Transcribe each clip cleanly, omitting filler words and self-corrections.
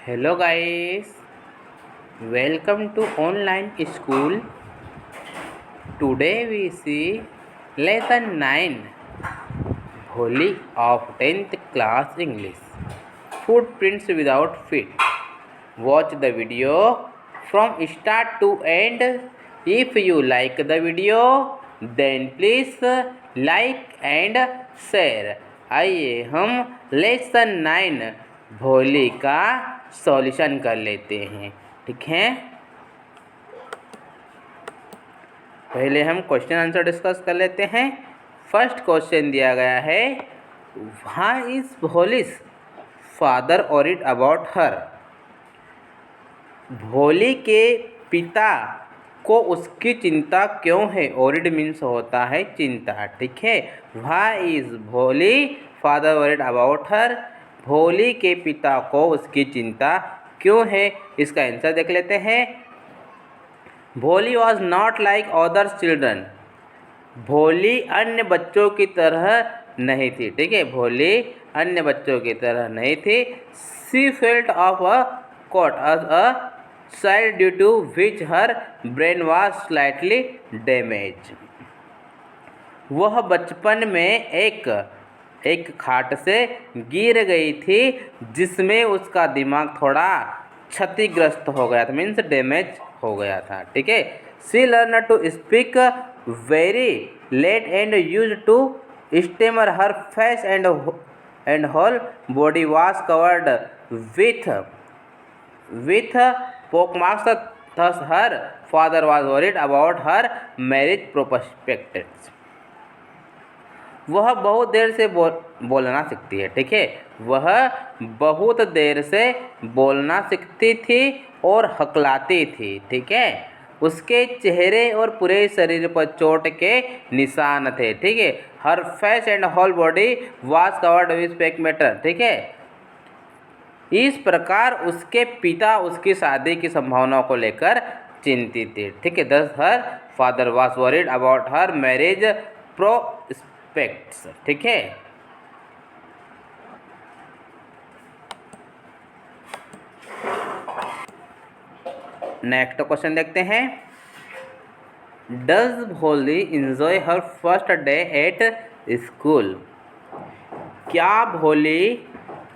Hello guys, welcome to online school. Today we see lesson 9 Holy of 10th class English Footprints without feet. Watch the video from start to end. If you like the video then please like and share. आइए हम lesson 9 भोली का solution कर लेते हैं। ठीक है, पहले हम क्वेश्चन आंसर डिस्कस कर लेते हैं। फर्स्ट क्वेश्चन दिया गया है, why is Bholi's father worried about हर। भोली के पिता को उसकी चिंता क्यों है। वरीड मीन्स होता है चिंता। ठीक है, व्हाई इज भोली फादर वरीड अबाउट हर। भोली के पिता को उसकी चिंता क्यों है। इसका आंसर देख लेते हैं। Bholi was not like other children. भोली अन्य बच्चों की तरह नहीं थी। ठीक है, भोली अन्य बच्चों की तरह नहीं थी। She felt of a cot as a child due to which her brain was slightly damage. वह बचपन में एक खाट से गिर गई थी जिसमें उसका दिमाग थोड़ा क्षतिग्रस्त हो गया था, मीन्स डैमेज हो गया था। ठीक है, she learn to speak very late and use to stammer. Her face and whole body was covered with pock marks. Thus her father was worried about her marriage prospects. वह बहुत देर से बोलना सीखती है। ठीक है, वह बहुत देर से बोलना सीखती थी और हकलाती थी। ठीक है, उसके चेहरे और पूरे शरीर पर चोट के निशान थे। ठीक है, her face and whole body was covered with pock मैटर। ठीक है, इस प्रकार उसके पिता उसकी शादी की संभावनाओं को लेकर चिंतित थे। ठीक है, दस her father was worried about her marriage prospects. ठीक है, नेक्स्ट क्वेश्चन देखते हैं। डज भोली enjoy her first day at school. क्या भोली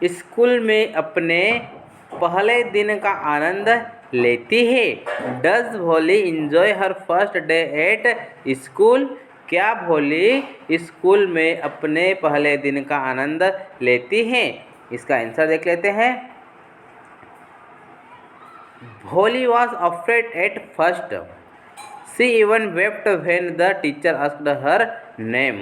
स्कूल में अपने पहले दिन का आनंद लेती है। डज भोली enjoy her first day at school. क्या भोली स्कूल में अपने पहले दिन का आनंद लेती है। इसका आंसर देख लेते हैं। Bholi was afraid at first. She even wept when the teacher asked her name.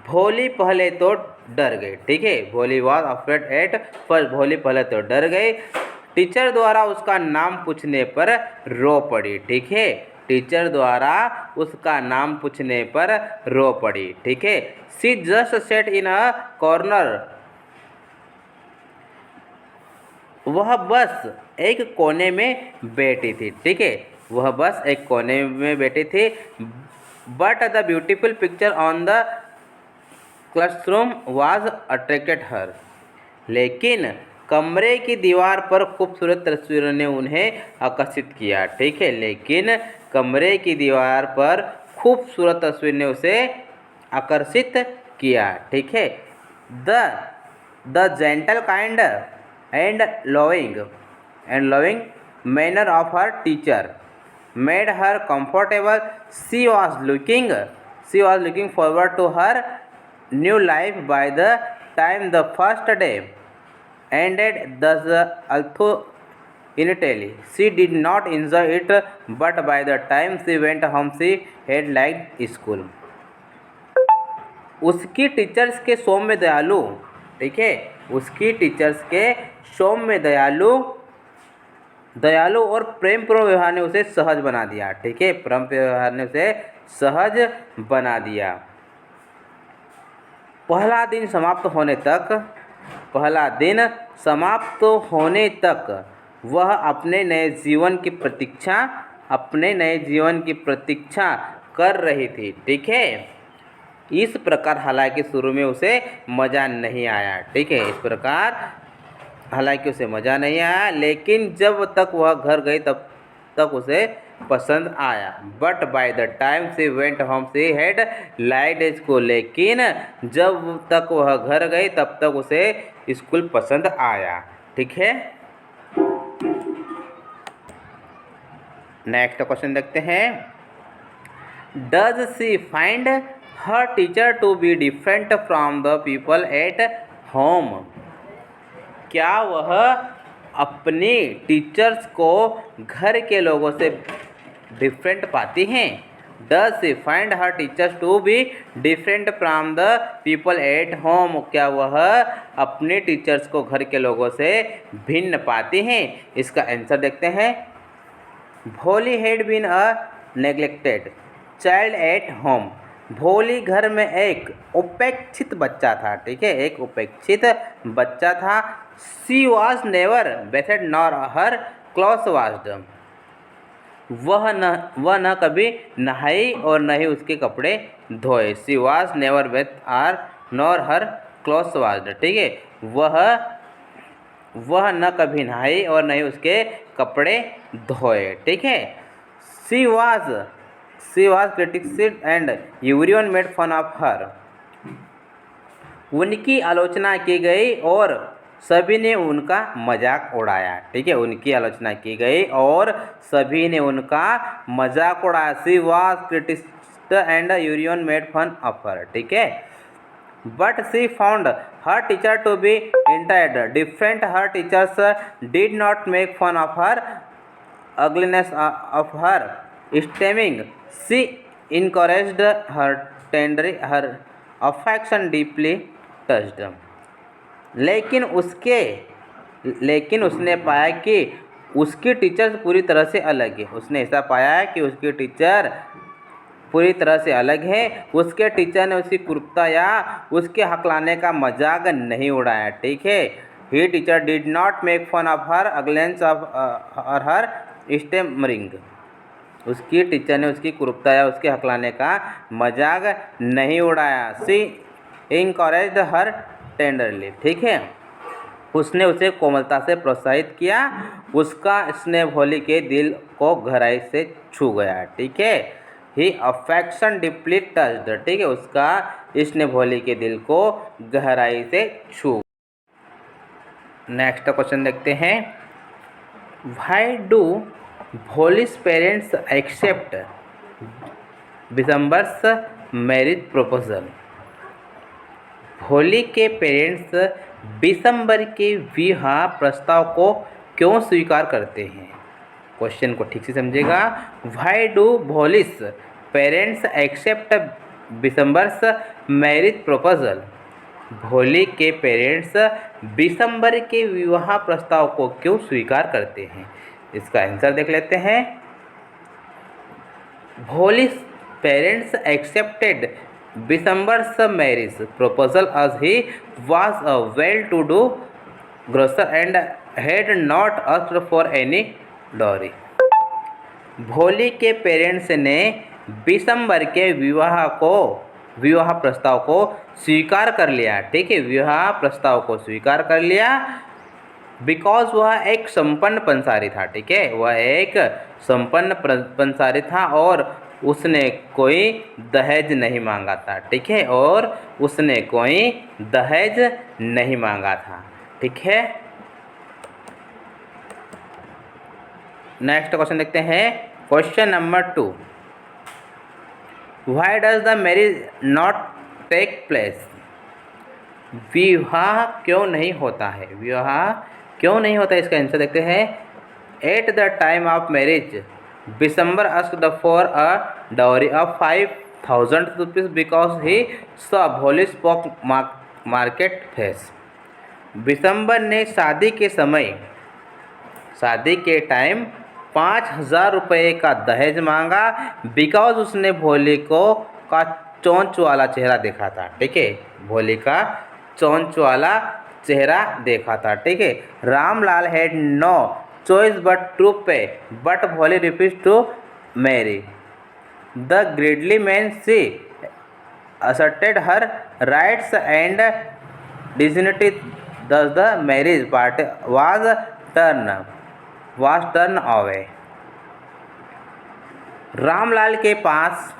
Bholi पहले तो डर गई। ठीक है, भोली वॉज अफ्रेड एट फर्स्ट। भोली पहले तो डर गई, टीचर द्वारा उसका नाम पूछने पर रो पड़ी। ठीक है, टीचर द्वारा उसका नाम पूछने पर रो पड़ी। ठीक है, she just sat in a corner. वह बस एक कोने में बैठी थी। ठीक है, वह बस एक कोने में बैठी थी। But the beautiful picture on the classroom was attracted her. लेकिन कमरे की दीवार पर खूबसूरत तस्वीरों ने उन्हें आकर्षित किया। ठीक है, लेकिन कमरे की दीवार पर खूबसूरत तस्वीर ने उसे आकर्षित किया। ठीक है, the gentle kind and loving manner of her teacher made her comfortable. She was looking forward to her new life by the time the first day ended. Thus although initially she did not enjoy it, but by the time she went home she had liked school. उसकी teachers के सौम्य दयालु। ठीक है, उसकी teachers के सौम्य दयालु और प्रेमपूर्ण व्यवहार ने उसे सहज बना दिया। ठीक है, प्रेम व्यवहार ने उसे सहज बना दिया। पहला दिन समाप्त होने तक वह अपने नए जीवन की प्रतीक्षा कर रही थी। ठीक है, इस प्रकार हालांकि शुरू में उसे मज़ा नहीं आया। ठीक है, इस प्रकार हालांकि उसे मज़ा नहीं आया, लेकिन जब तक वह घर गई तब तक उसे पसंद आया। But by the time she went home she had liked school, लेकिन जब तक वह घर गई तब तक उसे स्कूल पसंद आया। ठीक है, नेक्स्ट क्वेश्चन देखते हैं। Does she find her teacher to be different from the people at home, क्या वह अपनी टीचर्स को घर के लोगों से डिफरेंट पाती हैं? Does she find her teachers to be different from the people at home, क्या वह अपने टीचर्स को घर के लोगों से भिन्न पाती हैं? इसका आंसर देखते हैं। Bholi had been a neglected child at home, Bholi घर में एक उपेक्षित बच्चा था। ठीक है, एक उपेक्षित बच्चा था। She was never bathed nor her cloth washed, वह न कभी नहाई और न ही उसके कपड़े धोए। She was never bathed or nor her cloth washed. ठीक है, वह न कभी नहाई और न ही उसके कपड़े धोए। ठीक है, she was criticised and everyone made fun of her, उनकी आलोचना की गई और सभी ने उनका मजाक उड़ाया। ठीक है, उनकी आलोचना की गई और सभी ने उनका मजाक उड़ाया। She was criticised and everyone made fun of her. ठीक है, but she found her teacher to be entirely different. Her teachers did not make fun of her ugliness of her stemming. She encouraged her tender, her affection deeply touched. लेकिन उसने पाया कि उसकी teacher पूरी तरह से अलग है। उसने ऐसा पाया कि उसकी टीचर पूरी तरह से अलग है। उसके टीचर ने उसकी क्रूरता या उसके हकलाने का मजाक नहीं उड़ाया। ठीक है, he teacher did not make fun of her ugliness of her stammering, उसकी टीचर ने उसकी क्रूरता या उसके हकलाने का मजाक नहीं उड़ाया। सी इनकरेज्ड हर टेंडरली। ठीक है, उसने उसे कोमलता से प्रोत्साहित किया। उसका स्नेह भोली के दिल को गहराई से छू गया। ठीक है, ही अफेक्शन डीपली टच्ड। ठीक है, उसका स्नेह भोली के दिल को गहराई से छू। नेक्स्ट क्वेश्चन देखते हैं। Why do Bholi's parents accept Bishamber's marriage proposal, Bholi के पेरेंट्स बिशंबर के विवाह प्रस्ताव को क्यों स्वीकार करते हैं? क्वेश्चन को ठीक से समझेगा। Why do Bholi's parents accept Bishamber's marriage proposal, Bholi के पेरेंट्स बिशंबर के विवाह प्रस्ताव को क्यों स्वीकार करते हैं? इसका आंसर देख लेते हैं। Bholi's parents accepted Bishamber's marriage proposal as he was a well-to-do grocer and had not asked for any dowry. भोली के पेरेंट्स ने बिशंबर के विवाह प्रस्ताव को स्वीकार कर लिया। ठीक है, विवाह प्रस्ताव को स्वीकार कर लिया बिकॉज वह एक संपन्न पंसारी था। ठीक है, वह एक संपन्न पंसारी था और उसने कोई दहेज नहीं मांगा था। ठीक है, और उसने कोई दहेज नहीं मांगा था। ठीक है, नेक्स्ट क्वेश्चन देखते हैं। Question number 2, why does the marriage not take place, विवाह क्यों नहीं होता है? विवाह क्यों नहीं होता है? इसका आंसर देखते हैं। At the time of marriage Bishambar asked for a dowry of 5,000 rupees because he saw भोली spoke market face. बिशंबर ने शादी के टाइम 5,000 रुपये का दहेज मांगा बिकॉज उसने भोली का चोंच वाला चेहरा देखा था। ठीक है, भोली का चोंच वाला चेहरा देखा था। ठीक है, Ramlal had no choice but to pay, but Bholi refused to marry. The greedy man, she asserted her rights and dignity thus the marriage party was turned away. Ramlal के पास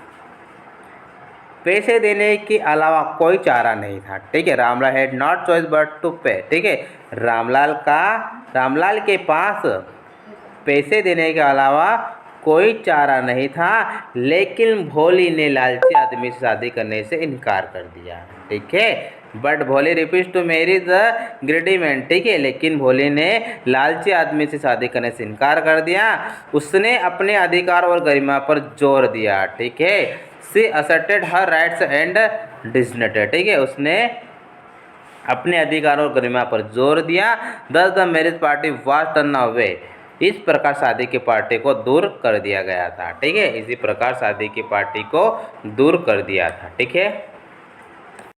पैसे देने के अलावा कोई चारा नहीं था, ठीक है। Ramlal had not choice but to pay, ठीक है। रामलाल के पास पैसे देने के अलावा कोई चारा नहीं था, लेकिन भोली ने लालची आदमी से शादी करने से इनकार कर दिया, ठीक है। But Bholi refuse to marry the greedy man, ठीक है। लेकिन भोली ने लालची आदमी से शादी करने से इनकार कर दिया। उसने अपने अधिकार और गरिमा पर जोर दिया, ठीक है। She asserted her rights and dignity, ठीक है। उसने अपने अधिकार और गरिमा पर जोर दिया। thus the marriage party was turn away, इस प्रकार शादी की पार्टी को दूर कर दिया गया था, ठीक है। इसी प्रकार शादी की पार्टी को दूर कर दिया था, ठीक है।